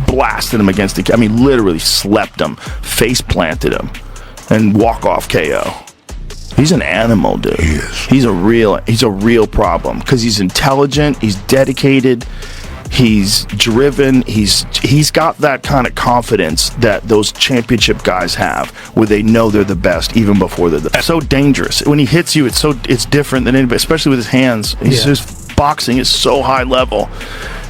blasted him against the, I mean, literally slept him, face planted him, and walk-off KO. He's an animal, dude. He is. He's a real problem because he's intelligent, he's dedicated, he's driven, he's got that kind of confidence that those championship guys have, where they know they're the best even before they're the best. So dangerous. When he hits you, it's different than anybody, especially with his hands. His boxing is so high level.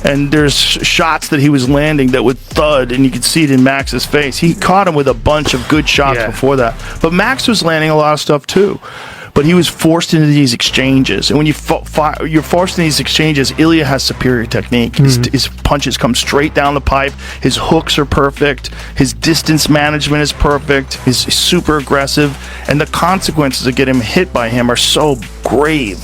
And there's shots that he was landing that would thud, and you could see it in Max's face. He caught him with a bunch of good shots before that. But Max was landing a lot of stuff too. But he was forced into these exchanges. And when you're forced into these exchanges, Ilia has superior technique. His punches come straight down the pipe. His hooks are perfect. His distance management is perfect. He's super aggressive. And the consequences of getting hit by him are so grave.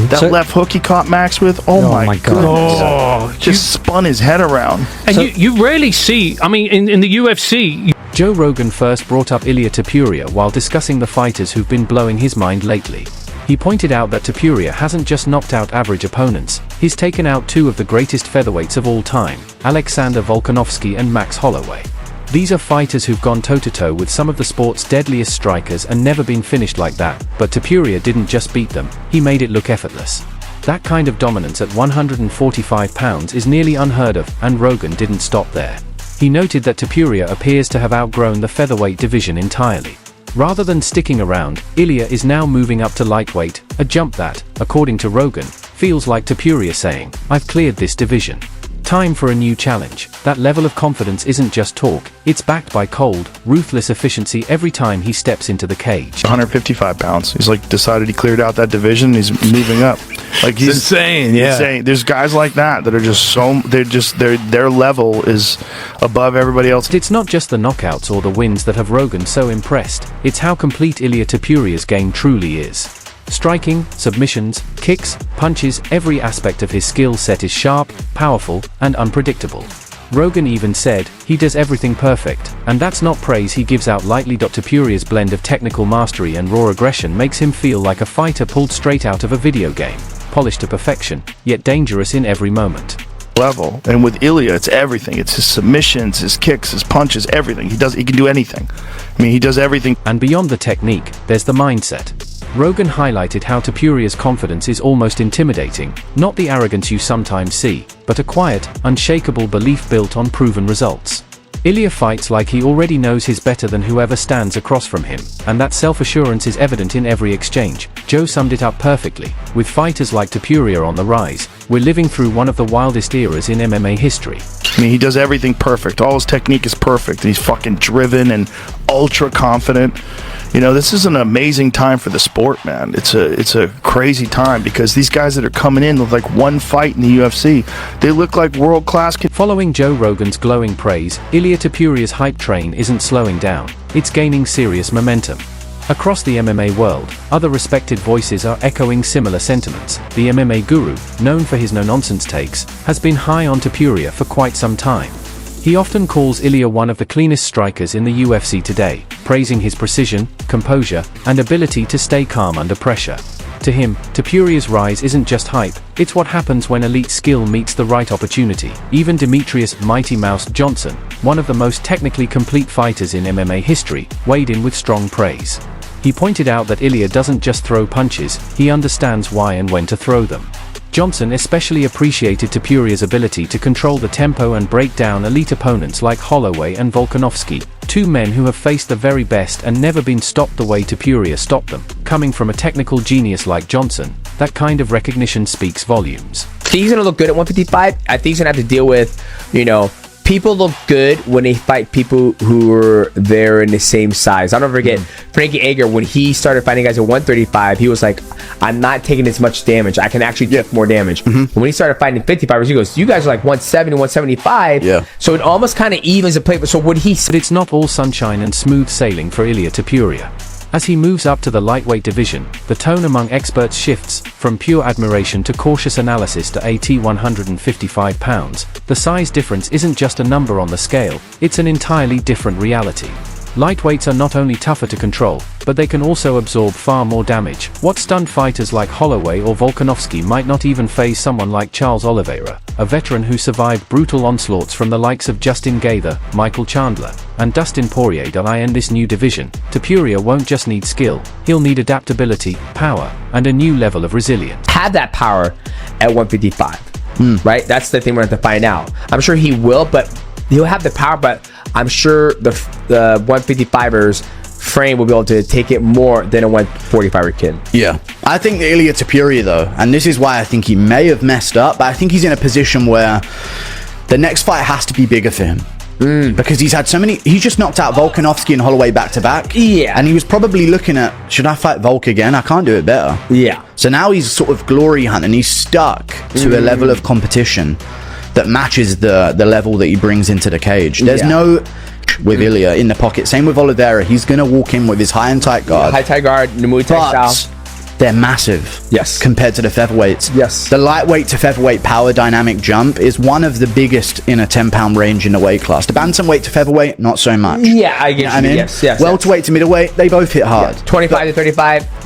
That left hook he caught Max with, oh my goodness. Just spun his head around. And you rarely see, I mean, in the UFC... Joe Rogan first brought up Ilia Topuria while discussing the fighters who've been blowing his mind lately. He pointed out that Topuria hasn't just knocked out average opponents, he's taken out two of the greatest featherweights of all time, Alexander Volkanovski and Max Holloway. These are fighters who've gone toe-to-toe with some of the sport's deadliest strikers and never been finished like that, but Topuria didn't just beat them, he made it look effortless. That kind of dominance at 145 pounds is nearly unheard of, and Rogan didn't stop there. He noted that Topuria appears to have outgrown the featherweight division entirely. Rather than sticking around, Ilia is now moving up to lightweight, a jump that, according to Rogan, feels like Topuria saying, "I've cleared this division. Time for a new challenge." That level of confidence isn't just talk, it's backed by cold, ruthless efficiency every time he steps into the cage. 155 pounds. He's like decided he cleared out that division. He's moving up. Like he's insane. Yeah. Insane. There's guys like that are just so their level is above everybody else. It's not just the knockouts or the wins that have Rogan so impressed. It's how complete Ilia Topuria's game truly is. Striking, submissions, kicks, punches, every aspect of his skill set is sharp, powerful, and unpredictable. Rogan even said, he does everything perfect, and that's not praise he gives out lightly. Topuria's blend of technical mastery and raw aggression makes him feel like a fighter pulled straight out of a video game, polished to perfection, yet dangerous in every moment. Level. And with Ilia, it's everything. It's his submissions, his kicks, his punches, everything. He can do anything. I mean, he does everything. And beyond the technique, there's the mindset. Rogan highlighted how Topuria's confidence is almost intimidating, not the arrogance you sometimes see, but a quiet, unshakable belief built on proven results. Ilia fights like he already knows he's better than whoever stands across from him, and that self-assurance is evident in every exchange. Joe summed it up perfectly. With fighters like Topuria on the rise, we're living through one of the wildest eras in MMA history. I mean, he does everything perfect. All his technique is perfect. He's fucking driven and ultra confident. You know, this is an amazing time for the sport, man. It's a crazy time because these guys that are coming in with like one fight in the UFC, they look like world-class. Following Joe Rogan's glowing praise, Ilia Topuria's hype train isn't slowing down. It's gaining serious momentum. Across the MMA world, other respected voices are echoing similar sentiments. The MMA guru, known for his no-nonsense takes, has been high on Topuria for quite some time. He often calls Ilia one of the cleanest strikers in the UFC today, praising his precision, composure, and ability to stay calm under pressure. To him, Topuria's rise isn't just hype, it's what happens when elite skill meets the right opportunity. Even Demetrius "Mighty Mouse" Johnson, one of the most technically complete fighters in MMA history, weighed in with strong praise. He pointed out that Ilia doesn't just throw punches, he understands why and when to throw them. Johnson especially appreciated Topuria's ability to control the tempo and break down elite opponents like Holloway and Volkanovski, two men who have faced the very best and never been stopped the way Topuria stopped them. Coming from a technical genius like Johnson, that kind of recognition speaks volumes. I think he's going to look good at 155. I think he's going to have to deal with, people look good when they fight people who are there in the same size. I'll never forget Frankie Edgar, when he started fighting guys at 135, he was like, I'm not taking as much damage. I can actually take more damage. When he started fighting 55ers, he goes, you guys are like 170, 175. Yeah. So it almost kind of evens the play. So would he... But it's not all sunshine and smooth sailing for Ilia Topuria. As he moves up to the lightweight division, the tone among experts shifts, from pure admiration to cautious analysis. To 155 pounds, the size difference isn't just a number on the scale, it's an entirely different reality. Lightweights are not only tougher to control, but they can also absorb far more damage. What stunned fighters like Holloway or Volkanovski might not even faze someone like Charles Oliveira, a veteran who survived brutal onslaughts from the likes of Justin Gaethje, Michael Chandler, and Dustin Poirier. In this new division, Topuria won't just need skill, he'll need adaptability, power, and a new level of resilience. Have that power at 155, right? That's the thing we're going to have to find out. I'm sure he will, but he'll have the power, but I'm sure the 155ers frame will be able to take it more than a 145er kid. Yeah. I think Ilia Topuria, though, and this is why I think he may have messed up, but I think he's in a position where the next fight has to be bigger for him. Because he's had so many, he just knocked out Volkanovski and Holloway back to back. Yeah. And he was probably looking at, should I fight Volk again? I can't do it better. Yeah. So now he's sort of glory hunting. He's stuck to a level of competition that matches the level that he brings into the cage. There's no with Ilia in the pocket. Same with Oliveira. He's going to walk in with his high and tight guard. High tight guard, Muay Thai style. They're massive. Yes. Compared to the featherweights. Yes. The lightweight to featherweight power dynamic jump is one of the biggest in a 10-pound range in the weight class. The bantamweight to featherweight, not so much. Yeah, I get you. I mean, yes. welterweight to middleweight, they both hit hard. 25 to 35,